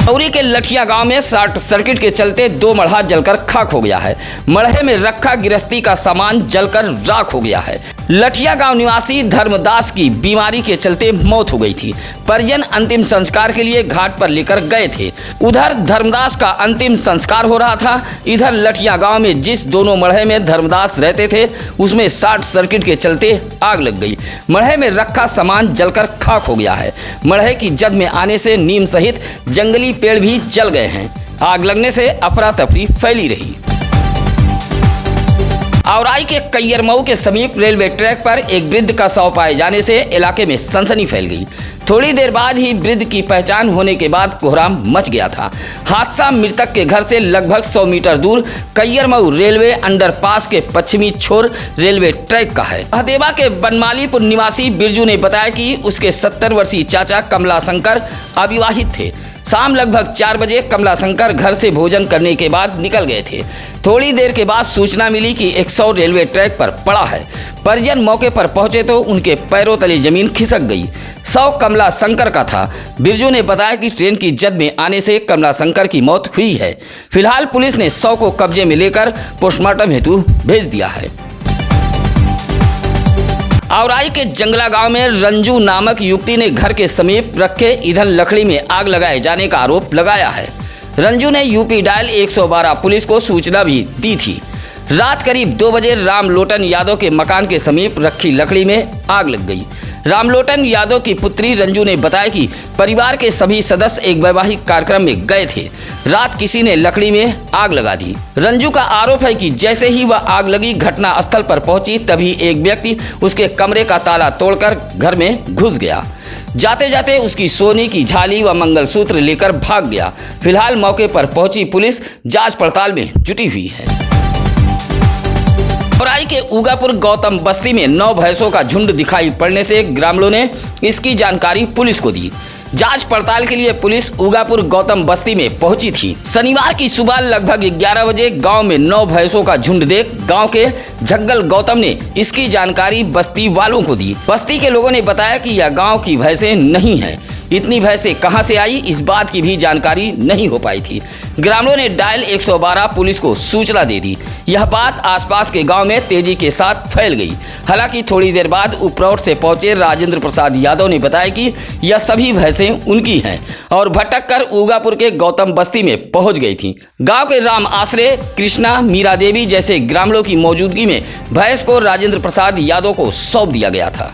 चौरी के लठिया गांव में शॉर्ट सर्किट के चलते 2 मढ़ा जलकर खाक हो गया है। मढ़े में रखा गृहस्थी का सामान जलकर राख हो गया है। लठिया गांव निवासी धर्मदास की बीमारी के चलते मौत हो गई थी। परिजन अंतिम संस्कार के लिए घाट पर लेकर गए थे। उधर धर्मदास का अंतिम संस्कार हो रहा था। इधर लठिया गांव में जिस दोनों मढ़े में धर्मदास रहते थे उसमें शॉर्ट सर्किट के चलते आग लग गई। मढ़े में रखा सामान जलकर खाक हो गया है। मढ़े की जद में आने से नीम सहित जंगली पेड़ भी जल गए हैं। आग लगने से अफरा तफरी फैली रही। औराई के कैयरमऊ के समीप रेलवे ट्रैक पर एक वृद्ध का शव पाए जाने से इलाके में सनसनी फैल गई। थोड़ी देर बाद ही वृद्ध की पहचान होने के बाद कोहराम मच गया था। हादसा मृतक के घर से लगभग 100 मीटर दूर कैयरमऊ रेलवे अंडरपास के पश्चिमी छोर रेलवे ट्रैक का है। हदेवा के बनमालीपुर निवासी बिरजू ने बताया कि उसके 70 वर्षीय चाचा कमला शंकर अविवाहित थे। शाम लगभग 4 बजे कमला शंकर घर से भोजन करने के बाद निकल गए थे। थोड़ी देर के बाद सूचना मिली कि 100 रेलवे ट्रैक पर पड़ा है। परिजन मौके पर पहुंचे तो उनके पैरों तले जमीन खिसक गई। शव कमला शंकर का था। बिरजू ने बताया कि ट्रेन की जद में आने से कमला शंकर की मौत हुई है। फिलहाल पुलिस ने शव को कब्जे में लेकर पोस्टमार्टम हेतु भेज दिया है। औराई के जंगला गांव में रंजू नामक युवती ने घर के समीप रखे ईंधन लकड़ी में आग लगाए जाने का आरोप लगाया है। रंजू ने यूपी डायल 112 पुलिस को सूचना भी दी थी। रात करीब 2 बजे रामलोटन यादव के मकान के समीप रखी लकड़ी में आग लग गई। रामलोटन यादव की पुत्री रंजू ने बताया कि परिवार के सभी सदस्य एक वैवाहिक कार्यक्रम में गए थे। रात किसी ने लकड़ी में आग लगा दी। रंजू का आरोप है कि जैसे ही वह आग लगी घटना स्थल पर पहुंची तभी एक व्यक्ति उसके कमरे का ताला तोड़कर घर में घुस गया। जाते जाते उसकी सोने की झाली व मंगलसूत्र लेकर भाग गया। फिलहाल मौके पर पहुंची पुलिस जांच पड़ताल में जुटी हुई है। औराई के उगापुर गौतम बस्ती में 9 भैंसों का झुंड दिखाई पड़ने से ग्रामीणों ने इसकी जानकारी पुलिस को दी। जांच पड़ताल के लिए पुलिस उगापुर गौतम बस्ती में पहुंची थी। शनिवार की सुबह लगभग 11 बजे गांव में 9 भैंसों का झुंड देख गांव के झग्गल गौतम ने इसकी जानकारी बस्ती वालों को दी। बस्ती के लोगों ने बताया कि यह गांव की भैंसें नहीं हैं। इतनी भैंसें कहां से आई इस बात की भी जानकारी नहीं हो पाई थी। ग्रामीणों ने डायल 112 पुलिस को सूचना दे दी। यह बात आसपास के गांव में तेजी के साथ फैल गई। हालांकि थोड़ी देर बाद उपरोट से पहुंचे राजेंद्र प्रसाद यादव ने बताया कि यह सभी भैंसें उनकी हैं और भटक कर उगापुर के गौतम बस्ती में पहुंच गई थी। गांव के राम आश्रय, कृष्णा, मीरा देवी जैसे ग्रामीणों की मौजूदगी में भैंस को राजेंद्र प्रसाद यादव को सौंप दिया गया था।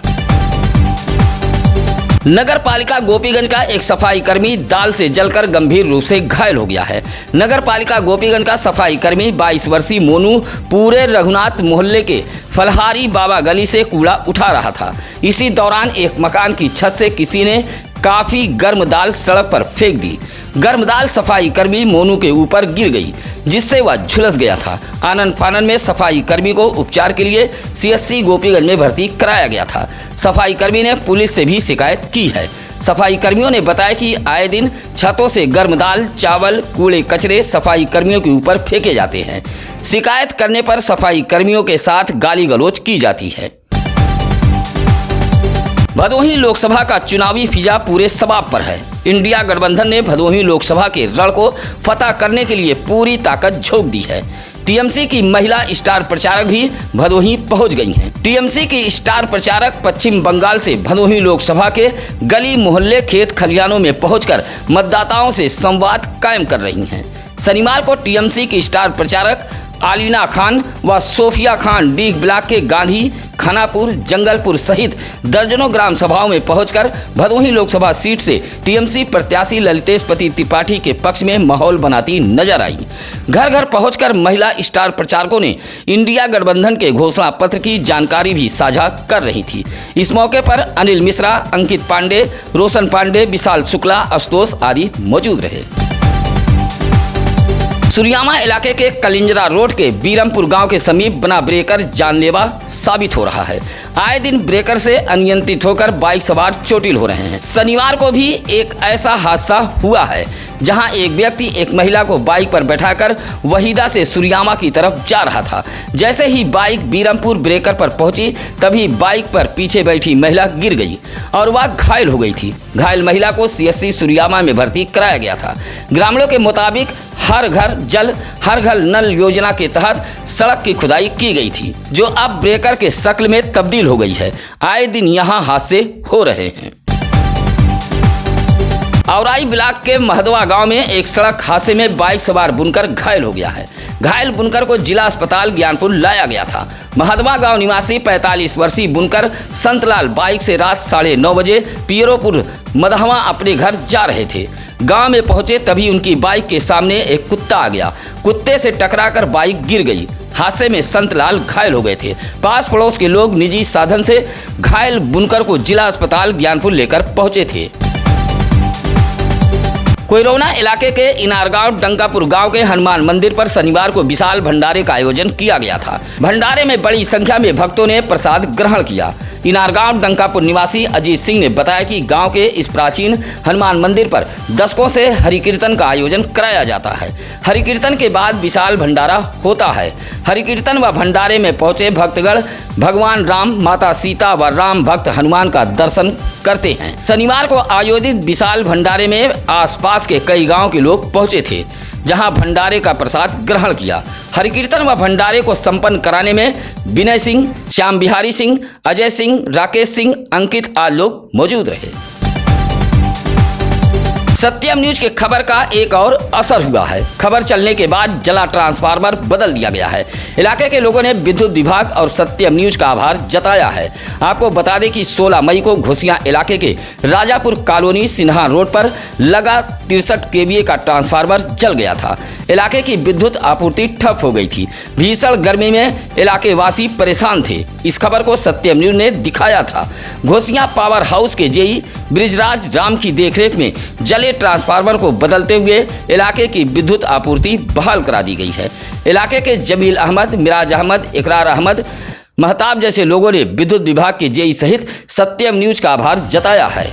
नगर पालिका गोपीगंज का एक सफाई कर्मी दाल से जलकर गंभीर रूप से घायल हो गया है। नगर पालिका गोपीगंज का सफाई कर्मी 22 वर्षीय मोनू पूरे रघुनाथ मोहल्ले के फलहारी बाबा गली से कूड़ा उठा रहा था। इसी दौरान एक मकान की छत से किसी ने काफी गर्म दाल सड़क पर फेंक दी। गर्म दाल सफाई कर्मी मोनू के ऊपर गिर गई जिससे वह झुलस गया था। आनन फानन में सफाई कर्मी को उपचार के लिए CSC गोपीगंज में भर्ती कराया गया था। सफाई कर्मी ने पुलिस से भी शिकायत की है। सफाई कर्मियों ने बताया कि आए दिन छतों से गर्म दाल, चावल, कूड़े कचरे सफाई कर्मियों के ऊपर फेंके जाते हैं। शिकायत करने पर सफाई कर्मियों के साथ गाली गलौज की जाती है। भदोही लोकसभा का चुनावी फिजा पूरे शबाब पर है। इंडिया गठबंधन ने भदोही लोकसभा के रण को फतह करने के लिए पूरी ताकत झोंक दी है। टीएमसी की महिला स्टार प्रचारक भी भदोही पहुंच गई हैं। टीएमसी की स्टार प्रचारक पश्चिम बंगाल से भदोही लोकसभा के गली मोहल्ले खेत खलिहानों में पहुंचकर मतदाताओं से संवाद कायम कर रही हैं। शनिवार को टीएमसी की स्टार प्रचारक आलिना खान व सोफिया खान डीग ब्लॉक के गांधी, खानापुर, जंगलपुर सहित दर्जनों ग्राम सभाओं में पहुंचकर भदोही लोकसभा सीट से टीएमसी प्रत्याशी ललितेशपति त्रिपाठी के पक्ष में माहौल बनाती नजर आई। घर घर पहुंचकर महिला स्टार प्रचारकों ने इंडिया गठबंधन के घोषणा पत्र की जानकारी भी साझा कर रही थी। इस मौके पर अनिल मिश्रा, अंकित पांडे, रोशन पांडे, विशाल शुक्ला, आशुतोष आदि मौजूद रहे। सुरियामा इलाके के कलिंजरा रोड के बीरमपुर गांव के समीप बना ब्रेकर जानलेवा साबित हो रहा है। आए दिन ब्रेकर से अनियंत्रित होकर बाइक सवार चोटिल हो रहे हैं। शनिवार को भी एक ऐसा हादसा हुआ है जहां एक व्यक्ति एक महिला को बाइक पर बैठाकर वहीदा से सुरियामा की तरफ जा रहा था। जैसे ही बाइक बीरमपुर ब्रेकर पर पहुंची तभी बाइक पर पीछे बैठी महिला गिर गई और वह घायल हो गई थी। घायल महिला को सीएससी सुरियामा में भर्ती कराया गया था। ग्रामीणों के मुताबिक हर घर जल हर घर नल योजना के तहत सड़क की खुदाई की गई थी, जो अब ब्रेकर के शक्ल में तब्दील हो गई है। आए दिन यहां हादसे हो रहे हैं। औराई ब्लॉक के महदवा गांव में एक सड़क हादसे में बाइक सवार बुनकर घायल हो गया है। घायल बुनकर को जिला अस्पताल ज्ञानपुर लाया गया था। महदवा गांव निवासी 45 वर्षीय बुनकर संतलाल बाइक से रात 9:30 बजे पियरोपुर मदहवा अपने घर जा रहे थे। गांव में पहुंचे तभी उनकी बाइक के सामने एक कुत्ता आ गया। कुत्ते से टकराकर बाइक गिर गई। हादसे में संतलाल घायल हो गए थे। पास पड़ोस के लोग निजी साधन से घायल बुनकर को जिला अस्पताल ज्ञानपुर लेकर पहुंचे थे। कोयरोना इलाके के इनारगांव डंकापुर गांव के हनुमान मंदिर पर शनिवार को विशाल भंडारे का आयोजन किया गया था। भंडारे में बड़ी संख्या में भक्तों ने प्रसाद ग्रहण किया। इनारगांव डंकापुर निवासी अजीत सिंह ने बताया कि गांव के इस प्राचीन हनुमान मंदिर पर दशकों से हरिकीर्तन का आयोजन कराया जाता है। हरिकीर्तन के बाद विशाल भंडारा होता है। हरिकीर्तन व भंडारे में पहुंचे भक्तगण भगवान राम, माता सीता व राम भक्त हनुमान का दर्शन करते हैं। शनिवार को आयोजित विशाल भंडारे में आसपास के कई गांव के लोग पहुंचे थे, जहां भंडारे का प्रसाद ग्रहण किया। हरिकीर्तन व भंडारे को संपन्न कराने में विनय सिंह, श्याम बिहारी सिंह, अजय सिंह, राकेश सिंह, अंकित आदि लोग मौजूद रहे। सत्यम न्यूज के खबर का एक और असर हुआ है। खबर चलने के बाद जला ट्रांसफार्मर बदल दिया गया है। इलाके के लोगों ने विद्युत विभाग और सत्यम न्यूज का आभार जताया है। आपको बता दें कि 16 मई को घोसिया इलाके के राजापुर कॉलोनी सिन्हा रोड पर लगा 63 केवीए का ट्रांसफार्मर जल गया था। इलाके की विद्युत आपूर्ति ठप हो गई थी। भीषण गर्मी में इलाके वासी परेशान थे। इस खबर को सत्यम न्यूज ने दिखाया था। घोसिया पावर हाउस के जेई ब्रिजराज राम की देखरेख में जले ट्रांसफार्मर को बदलते हुए इलाके की विद्युत आपूर्ति बहाल करा दी गई है। इलाके के जमील अहमद, मिराज अहमद, इकरार अहमद, महताब जैसे लोगों ने विद्युत विभाग के जेई सहित सत्यम न्यूज का आभार जताया है।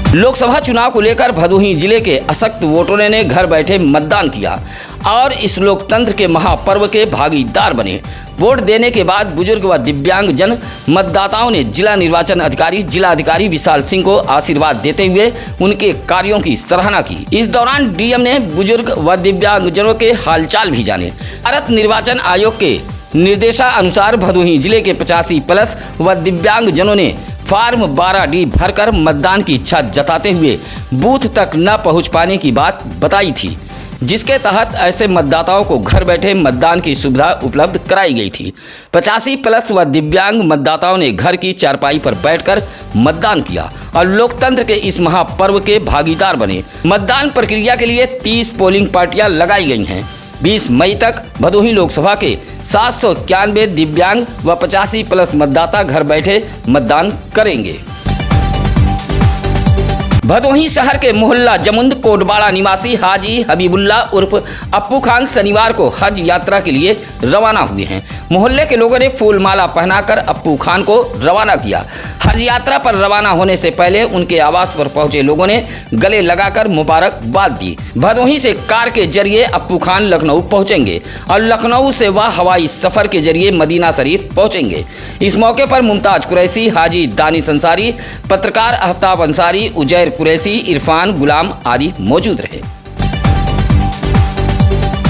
लोकसभा चुनाव को लेकर भदोही जिले के अशक्त वोटरों ने घर बैठे मतदान किया और इस लोकतंत्र के महापर्व के भागीदार बने। वोट देने के बाद बुजुर्ग व दिव्यांग जन मतदाताओं ने जिला निर्वाचन अधिकारी जिलाधिकारी विशाल सिंह को आशीर्वाद देते हुए उनके कार्यों की सराहना की। इस दौरान डीएम ने बुजुर्ग व दिव्यांगजनों के हालचाल भी जाने। भारत निर्वाचन आयोग के निर्देशानुसार भदोही जिले के 85+ व दिव्यांगजनों ने फॉर्म 12D भरकर मतदान की इच्छा जताते हुए बूथ तक न पहुंच पाने की बात बताई थी, जिसके तहत ऐसे मतदाताओं को घर बैठे मतदान की सुविधा उपलब्ध कराई गई थी। 85+ व दिव्यांग मतदाताओं ने घर की चारपाई पर बैठकर मतदान किया और लोकतंत्र के इस महापर्व के भागीदार बने। मतदान प्रक्रिया के लिए 30 पोलिंग पार्टियां लगाई गई हैं। 20 मई तक भदोही लोकसभा के 791 दिव्यांग व 85+ मतदाता घर बैठे मतदान करेंगे। भदोही शहर के मोहल्ला जमुंद कोटबाड़ा निवासी हाजी हबीबुल्ला उर्फ अप्पू खान शनिवार को हज यात्रा के लिए रवाना हुए हैं। मोहल्ले के लोगों ने फूल माला पहनाकर अप्पू खान को रवाना किया। हज यात्रा पर रवाना होने से पहले उनके आवास पर पहुंचे लोगों ने गले लगाकर मुबारकबाद दी। भदोही से कार के जरिए अप्पू खान लखनऊ पहुंचेंगे और लखनऊ से वह हवाई सफर के जरिए मदीना शरीफ पहुंचेंगे। इस मौके पर मुमताज कुरैशी, हाजी दानिश अंसारी, पत्रकार आफ्ताब अंसारी, उजैर कुरैशी, इरफान गुलाम आदि मौजूद रहे।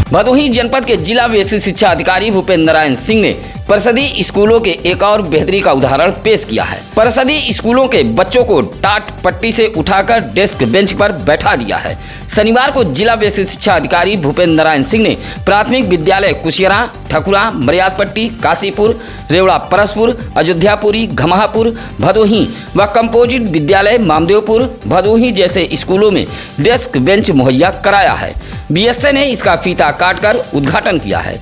भदोही जनपद के जिला व्यय शिक्षा अधिकारी भूपेंद्र नारायण सिंह ने परिषदीय स्कूलों के एक और बेहतरी का उदाहरण पेश किया है। परिषदीय स्कूलों के बच्चों को टाट पट्टी से उठाकर डेस्क बेंच पर बैठा दिया है। शनिवार को जिला व्यय शिक्षा अधिकारी भूपेंद्र नारायण सिंह ने प्राथमिक विद्यालय कुशियरा, ठकुरा, मर्यादपट्टी, काशीपुर, रेवड़ा परसपुर, अयोध्यापुरी, घमापुर, भदोही व कंपोजिट विद्यालय मामदेवपुर, भदोही जैसे स्कूलों में डेस्क बेंच मुहैया कराया है। बीएसए ने इसका फीता काटकर उद्घाटन किया है।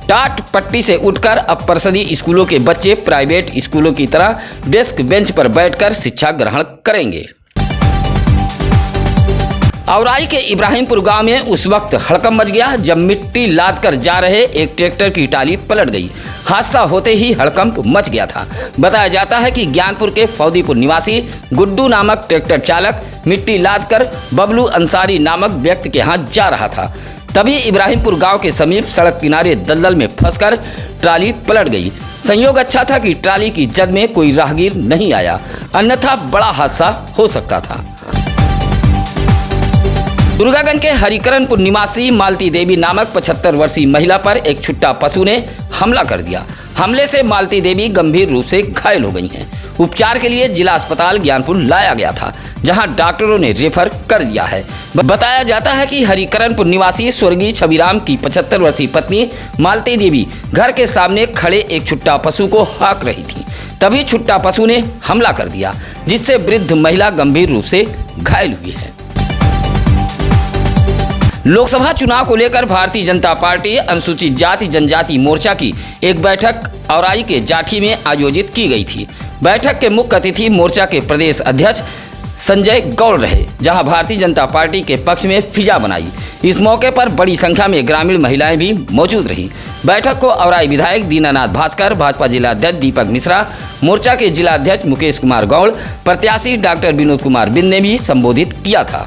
टाट पट्टी से उठकर अब परिषदीय स्कूलों के बच्चे प्राइवेट स्कूलों की तरह डेस्क बेंच पर बैठकर शिक्षा ग्रहण करेंगे। औराई के इब्राहिमपुर गांव में उस वक्त हड़कंप मच गया जब मिट्टी लाद कर जा रहे एक ट्रैक्टर की टाली पलट गई। हादसा होते ही हड़कंप मच गया था। बताया जाता है कि ज्ञानपुर के फौदीपुर निवासी गुड्डू नामक ट्रैक्टर चालक मिट्टी लाद कर बबलू अंसारी नामक व्यक्ति के यहाँ जा रहा था। तभी इब्राहिमपुर गांव के समीप सड़क किनारे दलदल में फंसकर ट्राली पलट गई। संयोग अच्छा था कि ट्राली की जद में कोई राहगीर नहीं आया, अन्यथा बड़ा हादसा हो सकता था। दुर्गागंज के हरिकरणपुर निवासी मालती देवी नामक 75 वर्षीय महिला पर एक छुट्टा पशु ने हमला कर दिया। हमले से मालती देवी गंभीर रूप से घायल हो गई हैं। उपचार के लिए जिला अस्पताल ज्ञानपुर लाया गया था, जहां डॉक्टरों ने रेफर कर दिया है। बताया जाता है कि हरिकरणपुर निवासी स्वर्गीय छविराम की 75 वर्षीय पत्नी मालती देवी घर के सामने खड़े एक छुट्टा पशु को हाँक रही थी। तभी छुट्टा पशु ने हमला कर दिया, जिससे वृद्ध महिला गंभीर रूप से घायल हुई है। लोकसभा चुनाव को लेकर भारतीय जनता पार्टी अनुसूचित जाति जनजाति मोर्चा की एक बैठक औराई के जाठी में आयोजित की गई थी। बैठक के मुख्य अतिथि मोर्चा के प्रदेश अध्यक्ष संजय गौड़ रहे, जहां भारतीय जनता पार्टी के पक्ष में फिजा बनाई। इस मौके पर बड़ी संख्या में ग्रामीण महिलाएं भी मौजूद रहीं। बैठक को औराई विधायक दीनानाथ भास्कर, भाजपा जिला अध्यक्ष दीपक मिश्रा, मोर्चा के जिला अध्यक्ष मुकेश कुमार गौड़, प्रत्याशी डॉक्टर विनोद कुमार बिंद ने भी संबोधित किया था।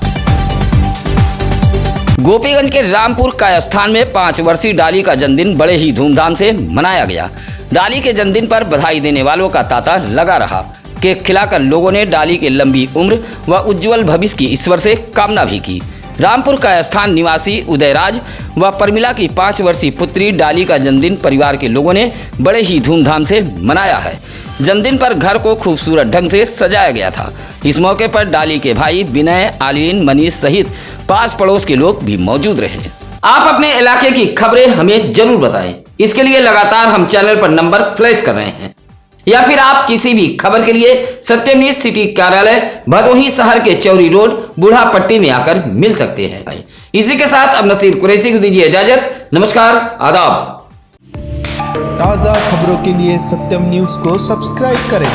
गोपीगंज के रामपुर का स्थान में 5 वर्षीय डाली का जन्मदिन बड़े ही धूमधाम से मनाया गया। डाली के जन्मदिन पर बधाई देने वालों का तांता लगा रहा। केक खिलाकर लोगों ने डाली के लंबी उम्र व उज्जवल भविष्य की ईश्वर से कामना भी की। रामपुर का स्थान निवासी उदयराज व परमिला की 5 वर्षीय पुत्री डाली का जन्मदिन परिवार के लोगों ने बड़े ही धूमधाम से मनाया है। जन्मदिन पर घर को खूबसूरत ढंग से सजाया गया था। इस मौके पर डाली के भाई विनय, आलिन, मनीष सहित पास पड़ोस के लोग भी मौजूद रहे। आप अपने इलाके की खबरें हमें जरूर बताएं। इसके लिए लगातार हम चैनल पर नंबर फ्लैश कर रहे हैं, या फिर आप किसी भी खबर के लिए सत्यम न्यूज सिटी कार्यालय भदोही शहर के चौरी रोड बूढ़ा पट्टी में आकर मिल सकते हैं। इसी के साथ अब नसीर कुरैशी को दीजिए इजाजत। नमस्कार, आदाब। ताज़ा खबरों के लिए सत्यम न्यूज को सब्सक्राइब करें